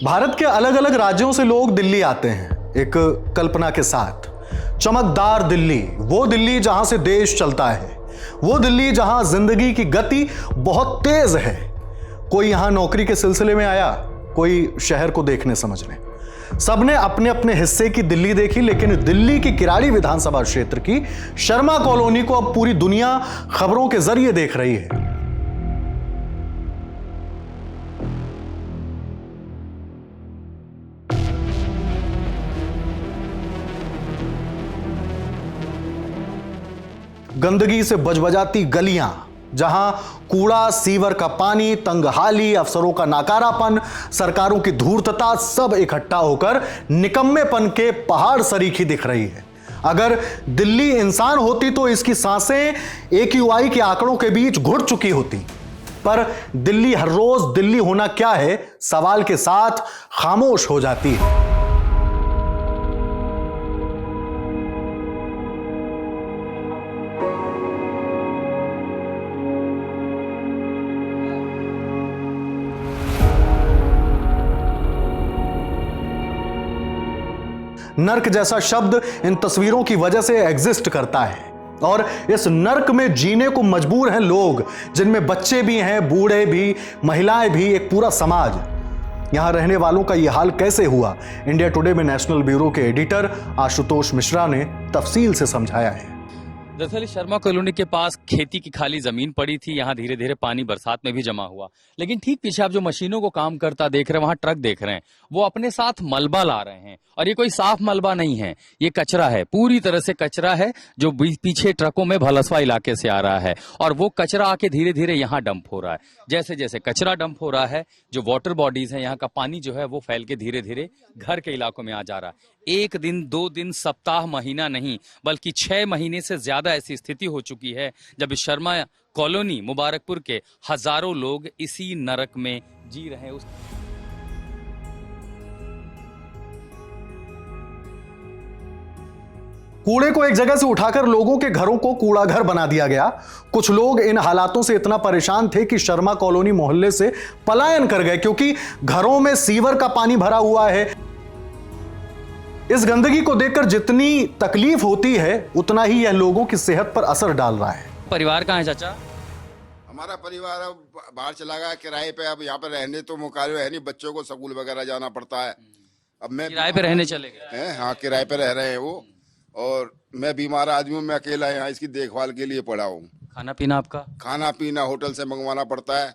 भारत के अलग अलग राज्यों से लोग दिल्ली आते हैं एक कल्पना के साथ। चमकदार दिल्ली, वो दिल्ली जहां से देश चलता है, वो दिल्ली जहां जिंदगी की गति बहुत तेज है। कोई यहां नौकरी के सिलसिले में आया, कोई शहर को देखने समझने। सबने अपने अपने हिस्से की दिल्ली देखी, लेकिन दिल्ली की किराड़ी विधानसभा क्षेत्र की शर्मा कॉलोनी को अब पूरी दुनिया खबरों के जरिए देख रही है। गंदगी से बजबजाती गलियां, जहां कूड़ा, सीवर का पानी, तंगहाली, अफसरों का नाकारापन, सरकारों की धूर्तता सब इकट्ठा होकर निकम्मेपन के पहाड़ सरीखी दिख रही है। अगर दिल्ली इंसान होती तो इसकी सांसें AQI के आंकड़ों के बीच घुट चुकी होती। पर दिल्ली हर रोज दिल्ली होना क्या है सवाल के साथ खामोश हो जाती है। नर्क जैसा शब्द इन तस्वीरों की वजह से एग्जिस्ट करता है, और इस नर्क में जीने को मजबूर हैं लोग, जिनमें बच्चे भी हैं, बूढ़े भी, महिलाएं भी, एक पूरा समाज। यहां रहने वालों का यह हाल कैसे हुआ, इंडिया टुडे में नेशनल ब्यूरो के एडिटर आशुतोष मिश्रा ने तफसील से समझाया है। दरअसल शर्मा कॉलोनी के पास खेती की खाली जमीन पड़ी थी। यहाँ धीरे धीरे पानी बरसात में भी जमा हुआ, लेकिन ठीक पीछे आप जो मशीनों को काम करता देख रहे हैं, वहां ट्रक देख रहे हैं, वो अपने साथ मलबा ला रहे हैं। और ये कोई साफ मलबा नहीं है, ये कचरा है, पूरी तरह से कचरा है जो पीछे ट्रकों में भलसवा इलाके से आ रहा है। और वो कचरा आके धीरे धीरे यहाँ डंप हो रहा है। जैसे जैसे कचरा डंप हो रहा है, जो वाटर बॉडीज है, यहाँ का पानी जो है वो फैल के धीरे धीरे घर के इलाकों में आ जा रहा है। एक दिन, 2 दिन, सप्ताह, महीना नहीं, बल्कि 6 महीने से ज्यादा ऐसी स्थिति हो चुकी है जब शर्मा कॉलोनी मुबारकपुर के हजारों लोग इसी नरक में जी रहे हैं। कूड़े को एक जगह से उठाकर लोगों के घरों को कूड़ा घर बना दिया गया। कुछ लोग इन हालातों से इतना परेशान थे कि शर्मा कॉलोनी मोहल्ले से पलायन कर गए, क्योंकि घरों में सीवर का पानी भरा हुआ है। इस गंदगी को देखकर जितनी तकलीफ होती है, उतना ही यह लोगों की सेहत पर असर डाल रहा है। परिवार कहाँ है चाचा? हमारा परिवार अब बाहर चला गया किराए पे। अब यहाँ पे रहने तो मुकाबले है नहीं, बच्चों को स्कूल वगैरह जाना पड़ता है। अब मैं किराए पे रहने चले गए? हाँ, किराए पे रह रहे हैं वो। और मैं बीमार आदमी हूँ, मैं अकेला यहाँ इसकी देखभाल के लिए पड़ा हूँ। खाना पीना आपका? खाना पीना होटल से मंगवाना पड़ता है।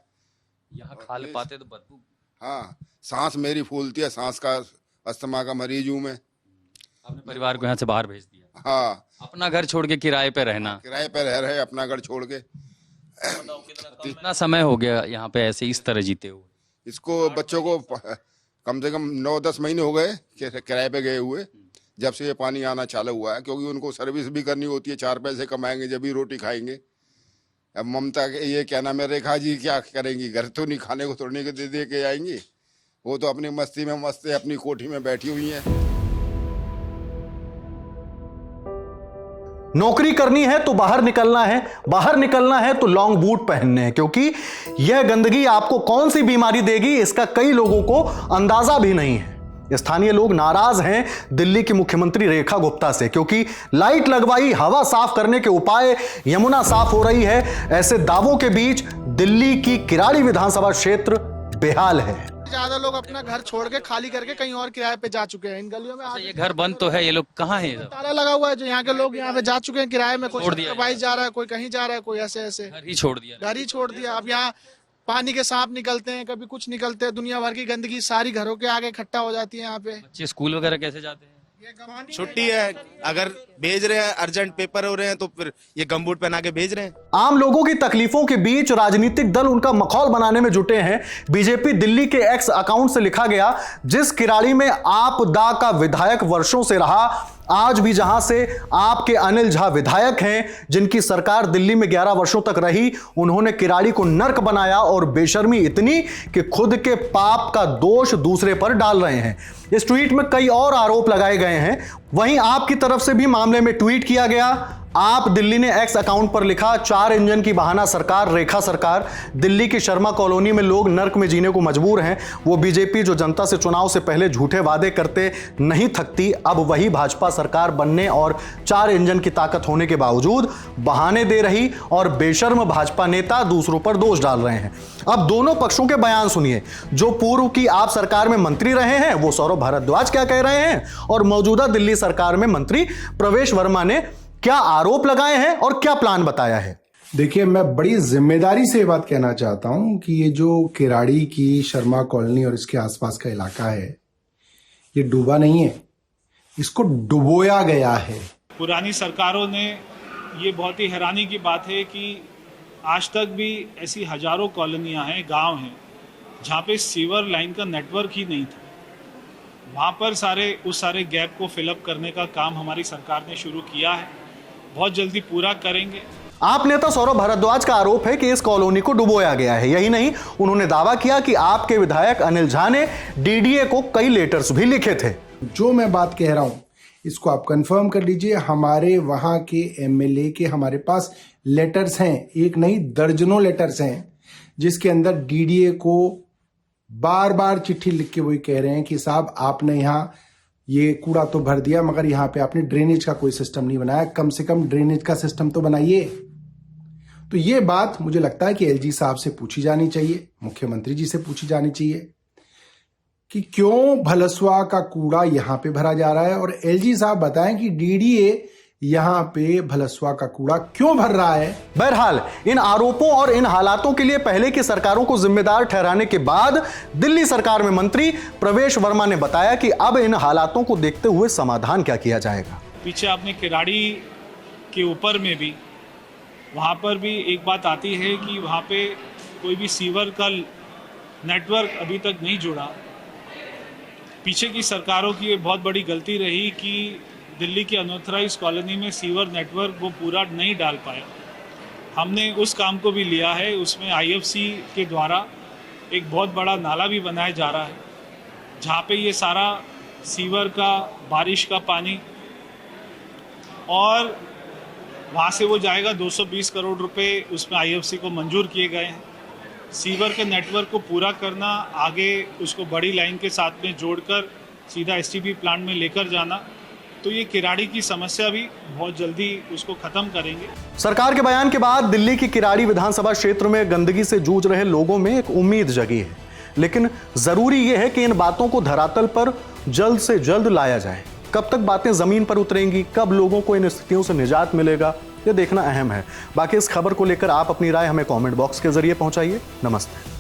यहाँ खा ले पाते तो बदबू। हाँ, सांस मेरी फूलती है, सांस का अस्थमा का मरीज हूँ मैं। आपने परिवार को यहाँ से बाहर भेज दिया? हाँ, अपना घर छोड़ के किराए पे रहना? किराए पे रह रहे, अपना घर छोड़ के। कितना समय हो गया यहाँ पे ऐसे इस तरह जीते हुए? इसको बच्चों को कम से कम 9-10 महीने हो गए किराए पे गए हुए, जब से ये पानी आना चालू हुआ है। क्योंकि उनको सर्विस भी करनी होती है, 4 पैसे कमाएंगे जब भी रोटी खाएंगे। अब ममता ये क्या नाम है, रेखा जी क्या करेंगी? घर तो नहीं, खाने को तोड़ने के दे के आएंगी। वो तो अपनी मस्ती में मस्त है, अपनी कोठी में बैठी हुई है। नौकरी करनी है तो बाहर निकलना है, बाहर निकलना है तो लॉन्ग बूट पहनने हैं, क्योंकि यह गंदगी आपको कौन सी बीमारी देगी इसका कई लोगों को अंदाजा भी नहीं है। स्थानीय लोग नाराज हैं दिल्ली की मुख्यमंत्री रेखा गुप्ता से, क्योंकि लाइट लगवाई, हवा साफ करने के उपाय, यमुना साफ हो रही है, ऐसे दावों के बीच दिल्ली की किराड़ी विधानसभा क्षेत्र बेहाल है। ज्यादा लोग अपना घर छोड़ के खाली करके कहीं और किराए पे जा चुके हैं। इन गलियों में ये घर बंद तो है, ये लोग कहाँ हैं? ताला लगा हुआ है, जो यहाँ के लोग यहाँ पे जा चुके हैं किराए में। कोई बाइक जा रहा है, कोई कहीं जा रहा है, कोई ऐसे ऐसे घर ही छोड़ दिया। घर ही छोड़ दिया। अब यहाँ पानी के सांप निकलते हैं, कभी कुछ निकलते हैं, दुनिया भर की गंदगी सारी घरों के आगे इकट्ठा हो जाती है यहाँ पे। बच्चे स्कूल वगैरह कैसे जाते हैं? छुट्टी है, अगर भेज रहे हैं, अर्जेंट पेपर हो रहे हैं तो फिर ये गमबूट पहना के भेज रहे हैं। आम लोगों की तकलीफों के बीच राजनीतिक दल उनका मखौल बनाने में जुटे हैं। बीजेपी दिल्ली के एक्स अकाउंट से लिखा गया, जिस किराड़ी में आप दा का विधायक वर्षों से रहा, आज भी जहां से आपके अनिल झा विधायक हैं, जिनकी सरकार दिल्ली में 11 वर्षों तक रही, उन्होंने किराड़ी को नर्क बनाया और बेशर्मी इतनी कि खुद के पाप का दोष दूसरे पर डाल रहे हैं। इस ट्वीट में कई और आरोप लगाए गए हैं। वहीं आपकी तरफ से भी मामले में ट्वीट किया गया। आप दिल्ली ने एक्स अकाउंट पर लिखा 4 इंजन की बहाना सरकार, रेखा सरकार। दिल्ली की शर्मा कॉलोनी में लोग नर्क में जीने को मजबूर हैं। वो बीजेपी जो जनता से चुनाव से पहले झूठे वादे करते नहीं थकती, अब वही भाजपा सरकार बनने और 4 इंजन की ताकत होने के बावजूद बहाने दे रही और बेशर्म भाजपा नेता दूसरों पर दोष डाल रहे हैं। अब दोनों पक्षों के बयान सुनिए। जो पूर्व की आप सरकार में मंत्री रहे हैं वो सौरभ भारद्वाज क्या कह रहे हैं और मौजूदा दिल्ली सरकार में मंत्री प्रवेश वर्मा ने क्या आरोप लगाए हैं और क्या प्लान बताया है। देखिए, मैं बड़ी जिम्मेदारी से ये बात कहना चाहता हूं कि ये जो किराड़ी की शर्मा कॉलोनी और इसके आसपास का इलाका है, ये डूबा नहीं है, इसको डुबोया गया है। पुरानी सरकारों ने, ये बहुत ही हैरानी की बात है कि आज तक भी ऐसी हजारों कॉलोनियां हैं, गांव हैं, जहां पे सीवर लाइन का नेटवर्क ही नहीं था। वहां पर उस सारे गैप को फिलअप करने का काम हमारी सरकार ने शुरू किया है, बहुत जल्दी पूरा करेंगे। आप नेता सौरभ भारद्वाज का आरोप है कि इस कॉलोनी को डुबोया गया है। यही नहीं, उन्होंने दावा किया कि आपके विधायक अनिल झा ने डीडीए को कई लेटर्स भी लिखे थे। जो मैं बात कह रहा हूं इसको आप कंफर्म कर लीजिए। हमारे वहां के एमएलए के हमारे पास लेटर्स हैं, एक नहीं दर्जनों लेटर्स हैं, जिसके अंदर डीडीए को बार बार चिट्ठी लिख के वही कह रहे हैं कि साहब आपने यहाँ ये कूड़ा तो भर दिया मगर यहाँ पे आपने ड्रेनेज का कोई सिस्टम नहीं बनाया, कम से कम ड्रेनेज का सिस्टम तो बनाइए। तो ये बात मुझे लगता है कि एलजी साहब से पूछी जानी चाहिए, मुख्यमंत्री जी से पूछी जानी चाहिए कि क्यों भलसवा का कूड़ा यहां पे भरा जा रहा है और एलजी साहब बताएं कि डीडीए यहां पे भलसवा का कूड़ा क्यों भर रहा है। बहरहाल इन आरोपों और इन हालातों के लिए पहले की सरकारों को जिम्मेदार ठहराने के बाद दिल्ली सरकार में मंत्री प्रवेश वर्मा ने बताया कि अब इन हालातों को देखते हुए समाधान क्या किया जाएगा। पीछे आपने किराड़ी के ऊपर में भी, वहाँ पर भी एक बात आती है कि वहाँ पे कोई भी सीवर का नेटवर्क अभी तक नहीं जुड़ा। पीछे की सरकारों की ये बहुत बड़ी गलती रही कि दिल्ली की अनऑथराइज कॉलोनी में सीवर नेटवर्क वो पूरा नहीं डाल पाया। हमने उस काम को भी लिया है, उसमें आईएफसी के द्वारा एक बहुत बड़ा नाला भी बनाया जा रहा है, जहाँ पे ये सारा सीवर का बारिश का पानी और वहाँ से वो जाएगा। 220 करोड़ रुपए उसमें आईएफसी को मंजूर किए गए हैं। सीवर के नेटवर्क को पूरा करना, आगे उसको बड़ी लाइन के साथ में जोड़कर सीधा एसटीपी प्लांट में लेकर जाना, तो ये किराड़ी की समस्या भी बहुत जल्दी उसको खत्म करेंगे। सरकार के बयान के बाद दिल्ली की किराड़ी विधानसभा क्षेत्र में गंदगी से जूझ रहे लोगों में एक उम्मीद जगी है, लेकिन जरूरी यह है कि इन बातों को धरातल पर जल्द से जल्द लाया जाए। कब तक बातें जमीन पर उतरेंगी, कब लोगों को इन स्थितियों से निजात मिलेगा, यह देखना अहम है। बाकी इस खबर को लेकर आप अपनी राय हमें कमेंट बॉक्स के जरिए पहुंचाइए। नमस्ते।